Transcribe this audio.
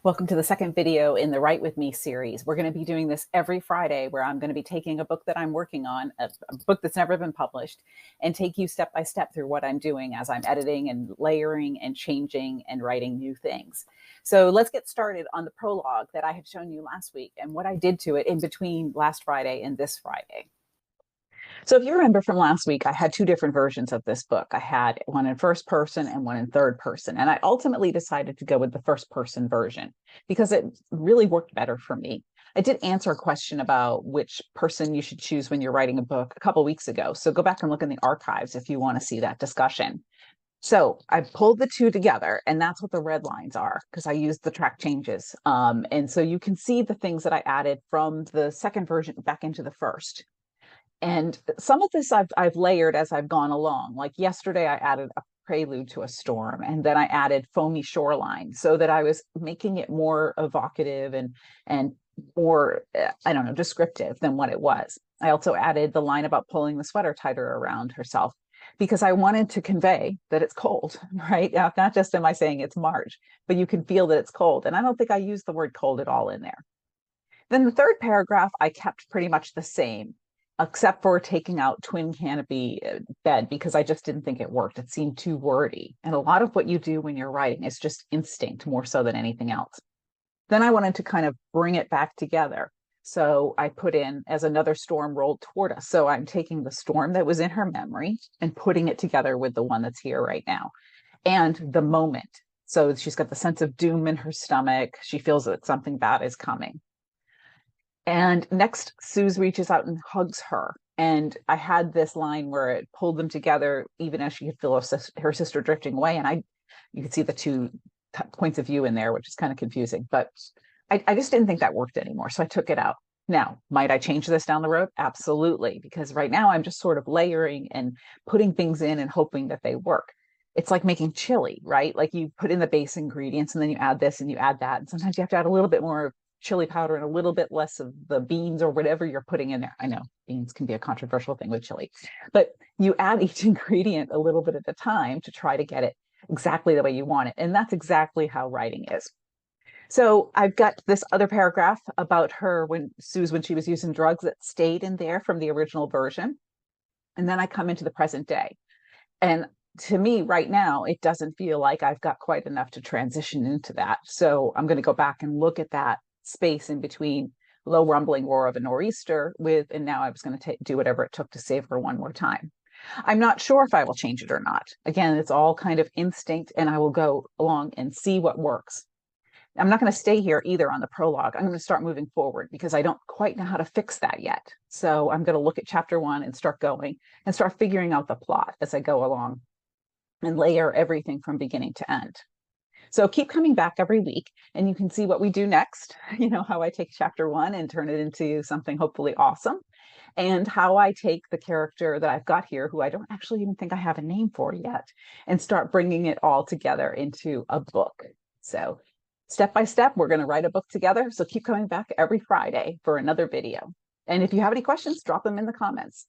Welcome to the second video in the Write With Me series. We're going to be doing this every Friday, where I'm going to be taking a book that I'm working on, a book that's never been published, and take you step by step through what I'm doing as I'm editing and layering and changing and writing new things. So let's get started on the prologue that I had shown you last week and what I did to it in between last Friday and this Friday. So if you remember from last week, I had two different versions of this book. I had one in first person and one in third person. And I ultimately decided to go with the first person version because it really worked better for me. I did answer a question about which person you should choose when you're writing a book a couple of weeks ago. So go back and look in the archives if you want to see that discussion. So I pulled the two together, and that's what the red lines are because I used the track changes. And so you can see the things that I added from the second version back into the first. And some of this I've layered as I've gone along. Like yesterday, I added a prelude to a storm, and then I added foamy shoreline so that I was making it more evocative and more, I don't know, descriptive than what it was. I also added the line about pulling the sweater tighter around herself because I wanted to convey that it's cold, right? Not just am I saying it's March, but you can feel that it's cold. And I don't think I used the word cold at all in there. Then the third paragraph, I kept pretty much the same, except for taking out twin canopy bed because I just didn't think it worked. It seemed too wordy. And a lot of what you do when you're writing is just instinct more so than anything else. Then I wanted to kind of bring it back together. So I put in as another storm rolled toward us. So I'm taking the storm that was in her memory and putting it together with the one that's here right now and the moment. So she's got the sense of doom in her stomach. She feels that something bad is coming. And next, Suze reaches out and hugs her. And I had this line where it pulled them together, even as she could feel her sister drifting away. And you could see the two points of view in there, which is kind of confusing. But I just didn't think that worked anymore. So I took it out. Now, might I change this down the road? Absolutely. Because right now I'm just sort of layering and putting things in and hoping that they work. It's like making chili, right? Like you put in the base ingredients and then you add this and you add that. And sometimes you have to add a little bit more chili powder and a little bit less of the beans or whatever you're putting in there. I know beans can be a controversial thing with chili, but you add each ingredient a little bit at a time to try to get it exactly the way you want it. And that's exactly how writing is. So I've got this other paragraph about her when Suze, when she was using drugs, that stayed in there from the original version. And then I come into the present day. And to me right now, it doesn't feel like I've got quite enough to transition into that. So I'm going to go back and look at that space in between low rumbling roar of a nor'easter and now I was going to do whatever it took to save her one more time. I'm not sure if I will change it or not. Again, it's all kind of instinct, and I will go along and see what works. I'm not going to stay here either on the prologue. I'm going to start moving forward because I don't quite know how to fix that yet. So I'm going to look at chapter 1 and start going and start figuring out the plot as I go along and layer everything from beginning to end. So keep coming back every week and you can see what we do next, how I take chapter 1 and turn it into something hopefully awesome, and how I take the character that I've got here, who I don't actually even think I have a name for yet, and start bringing it all together into a book. So step by step, we're going to write a book together. So keep coming back every Friday for another video. And if you have any questions, drop them in the comments.